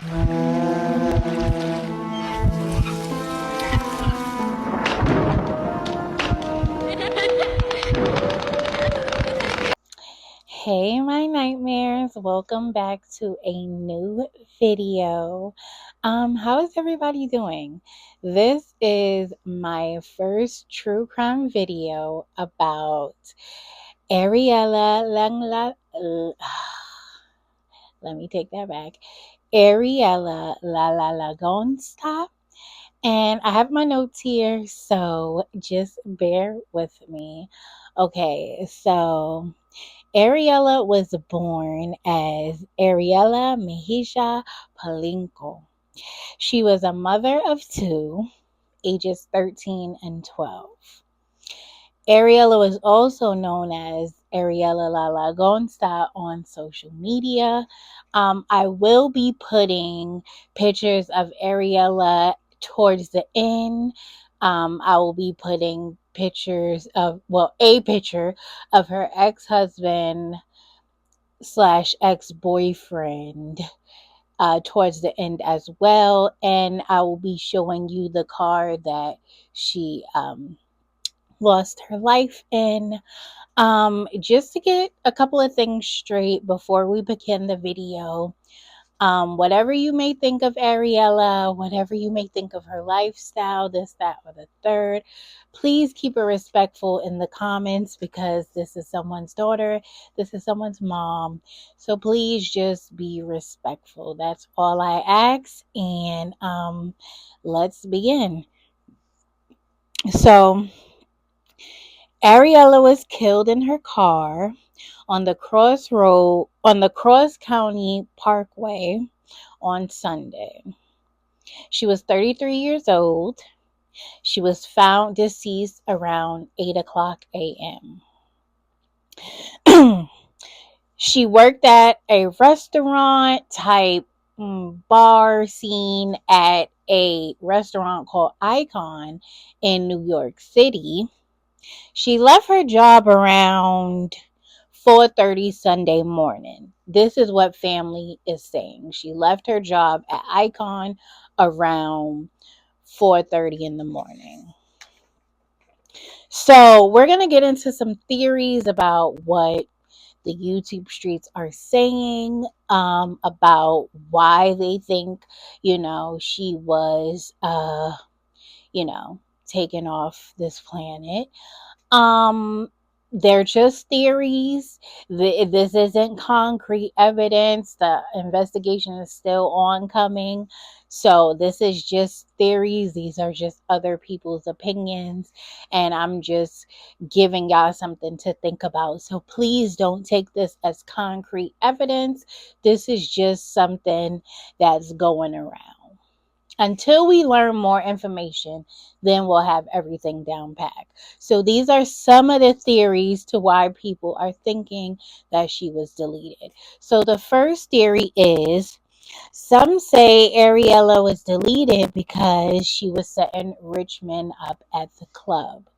Hey, my nightmares. Welcome back to a new video. How is everybody doing? This is my first true crime video about Ariella Langla. Let me take that back. Ariella La La Lagonsta. And I have my notes here, so just bear with me. Okay, so Ariella was born as Ariella Mejia Palinko. She was a mother of two, ages 13 and 12. Ariella was also known as Ariella La Lagonsta on social media. I will be putting pictures of Ariella towards the end. I will be putting pictures of, well, a picture of her ex-husband slash ex-boyfriend towards the end as well. And I will be showing you the car that she lost her life in. Just to get a couple of things straight before we begin the video. Whatever you may think of Ariella, whatever you may think of her lifestyle, this, that, or the third, please keep it respectful in the comments because this is someone's daughter, this is someone's mom. So please just be respectful. That's all I ask. And let's begin. So Ariella was killed in her car on the Cross County Parkway on Sunday. She was 33 years old. She was found deceased around 8 o'clock a.m. She worked at a restaurant type bar scene at a restaurant called Icon in New York City. She left her job around 4:30 Sunday morning. This is what family is saying. She left her job at Icon around 4:30 in the morning. So, we're going to get into some theories about what the YouTube streets are saying about why they think, she was taken off this planet. Um, they're just theories. This isn't concrete evidence. The investigation is still oncoming. So this is just theories. These are just other people's opinions. And I'm just giving y'all something to think about. So please don't take this as concrete evidence. This is just something that's going around. Until we learn more information, then we'll have everything down packed. So these are some of the theories to why people are thinking that she was deleted. So the first theory is some say Ariella was deleted because she was setting rich men up at the club.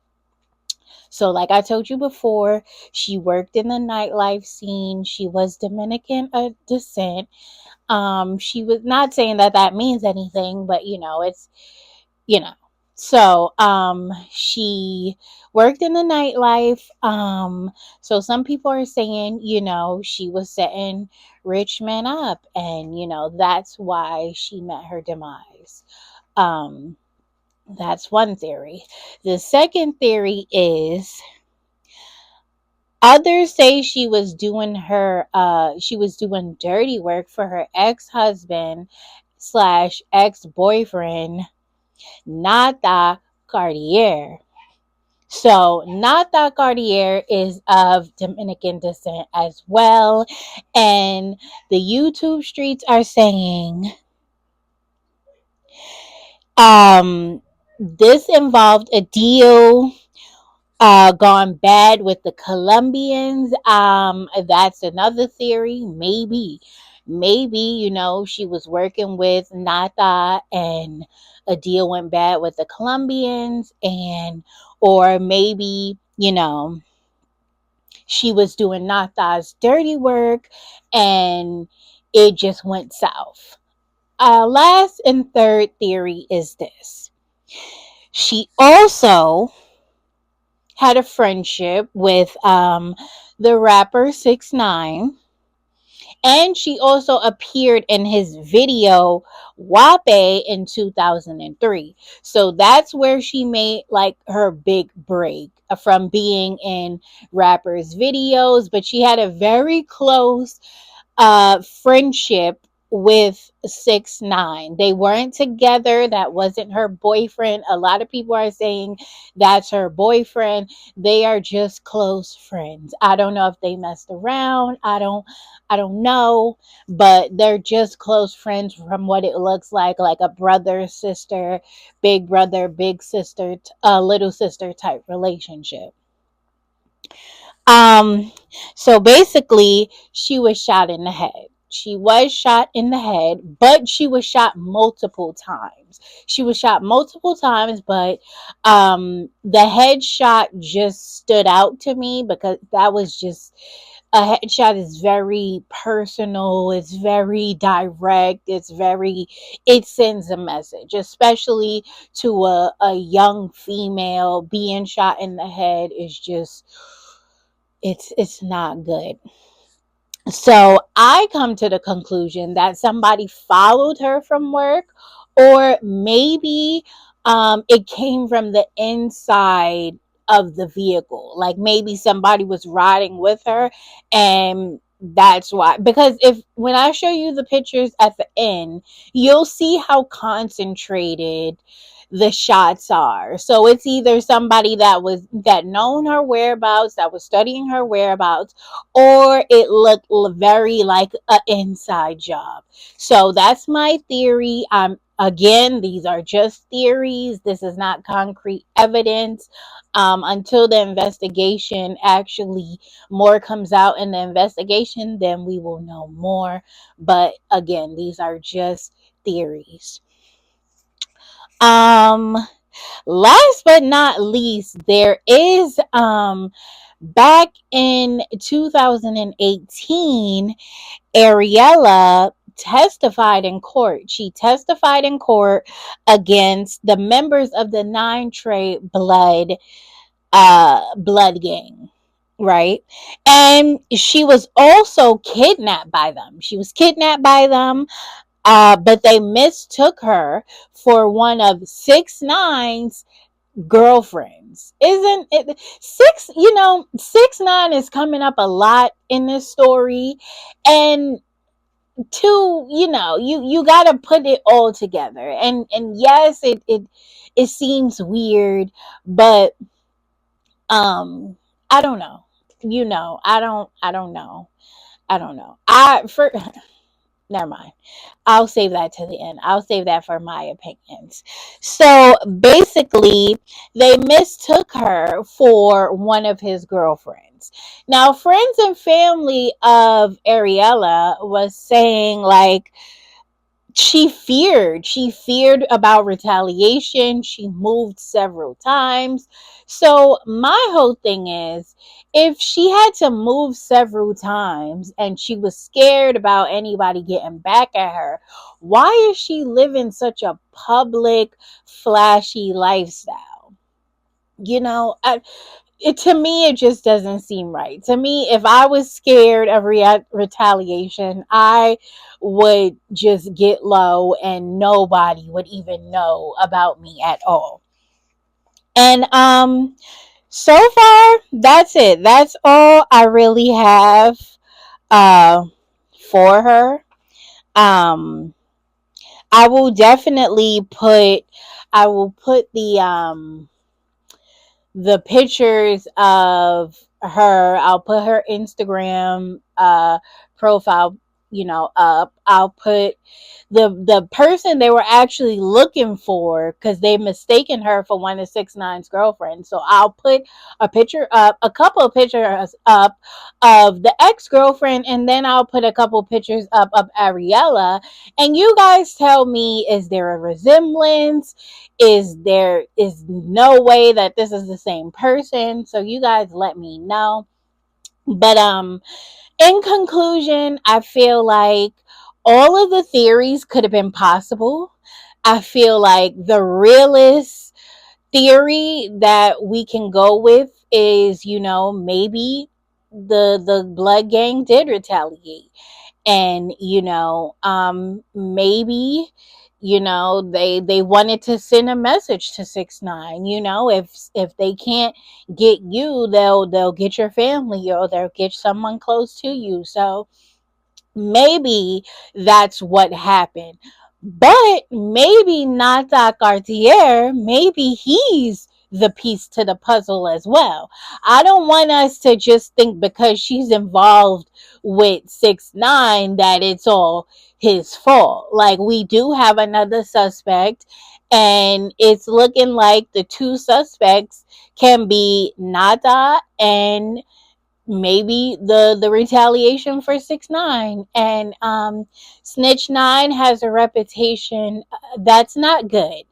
So like I told you before, she worked in the nightlife scene. She was Dominican descent. She was not saying that that means anything, but it's, you know. So, she worked in the nightlife. So some people are saying, she was setting rich men up and, that's why she met her demise. That's one theory. The second theory is others say she was doing dirty work for her ex-husband slash ex-boyfriend, Nata Cartier. So Nata Cartier is of Dominican descent as well. And the YouTube streets are saying this involved a deal gone bad with the Colombians. That's another theory. Maybe, she was working with Nata and a deal went bad with the Colombians or maybe, she was doing Nata's dirty work and it just went south. last and third theory is this: she also had a friendship with the rapper 6ix9ine, and she also appeared in his video Wape in 2003. So that's where she made like her big break from being in rappers' videos. But she had a very close friendship with 6ix9ine. They weren't together. That wasn't her boyfriend. A lot of people are saying that's her boyfriend. They are just close friends. I don't know if they messed around. I don't know, but they're just close friends from what it looks like a brother, sister, big brother, big sister, little sister type relationship. Um, so basically, she was shot in the head. She was shot in the head, but she was shot multiple times. She was shot multiple times, but the headshot just stood out to me because that was just a headshot is very personal, it's very direct, it sends a message, especially to a young female. Being shot in the head is just it's not good. So I come to the conclusion that somebody followed her from work, or maybe it came from the inside of the vehicle. Like maybe somebody was riding with her, and that's why. Because if when I show you the pictures at the end, you'll see how concentrated the shots are. So it's either somebody that known her whereabouts, that was studying her whereabouts, or it looked very like an inside job. So that's my theory. Again, these are just theories. This is not concrete evidence. Until the investigation actually more comes out in the investigation, then we will know more. But again, these are just theories. Um, Last but not least, there is back in 2018, Ariella testified in court. She testified in court against the members of the Nine Trey blood gang, right? And she was also kidnapped by them. She was kidnapped by them, but they mistook her for one of 6ix9ine's girlfriends. Isn't it 6ix9ine is coming up a lot in this story, and two, you got to put it all together. And yes, it seems weird, but I don't know. I don't know. I don't know. I for Never mind. I'll save that to the end. I'll save that for my opinions. So basically, they mistook her for one of his girlfriends. Now, friends and family of Ariella was saying like she feared about retaliation. She moved several times. So my whole thing is, if she had to move several times and she was scared about anybody getting back at her, why is she living such a public flashy lifestyle? you know I, to me, it just doesn't seem right. To me, if I was scared of retaliation, I would just get low and nobody would even know about me at all. And so far that's it. That's all I really have uh for her. Um I will definitely put I will put the pictures of her. I'll put her Instagram profile, up. I'll put the person they were actually looking for, because they mistaken her for one of 6ix9ine's girlfriends. So I'll put a couple of pictures up of the ex-girlfriend, and then I'll put a couple pictures up of Ariella, and you guys tell me, is there a resemblance? Is no way that this is the same person? So you guys let me know. But in conclusion, I feel like all of the theories could have been possible. I feel like the realest theory that we can go with is, maybe the blood gang did retaliate. And maybe they wanted to send a message to 6ix9ine. If they can't get you, they'll get your family, or they'll get someone close to you. So maybe that's what happened. But maybe Nata Cartier, maybe he's the piece to the puzzle as well. I don't want us to just think because she's involved with 6ix9ine that it's all his fault. Like, we do have another suspect, and it's looking like the two suspects can be Nata and maybe the retaliation for 6ix9ine. And Snitch Nine has a reputation that's not good,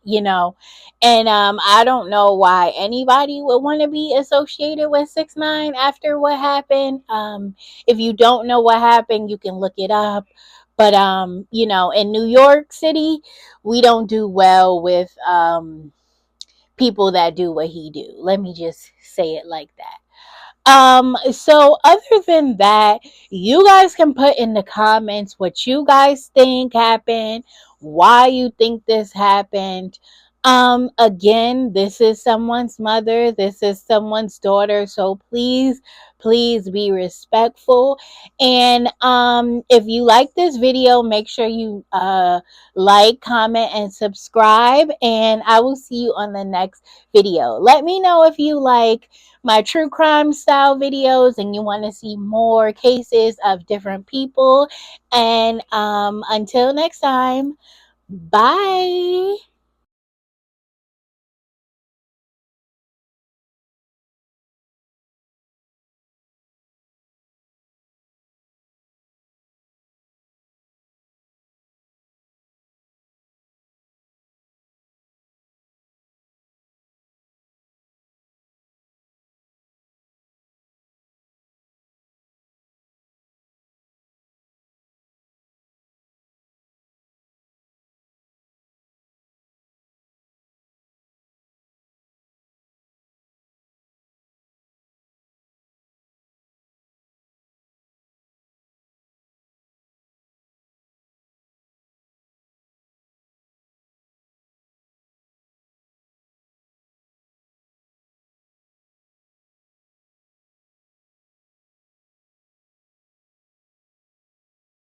and I don't know why anybody would want to be associated with 6ix9ine after what happened. If you don't know what happened, you can look it up. But in New York City, we don't do well with people that do what he do. Let me just say it like that. So other than that, you guys can put in the comments what you guys think happened, why you think this happened. Again, this is someone's mother, this is someone's daughter, so please be respectful. And if you like this video, make sure you like, comment, and subscribe, and I will see you on the next video. Let me know if you like my true crime style videos and you want to see more cases of different people. And until next time, bye.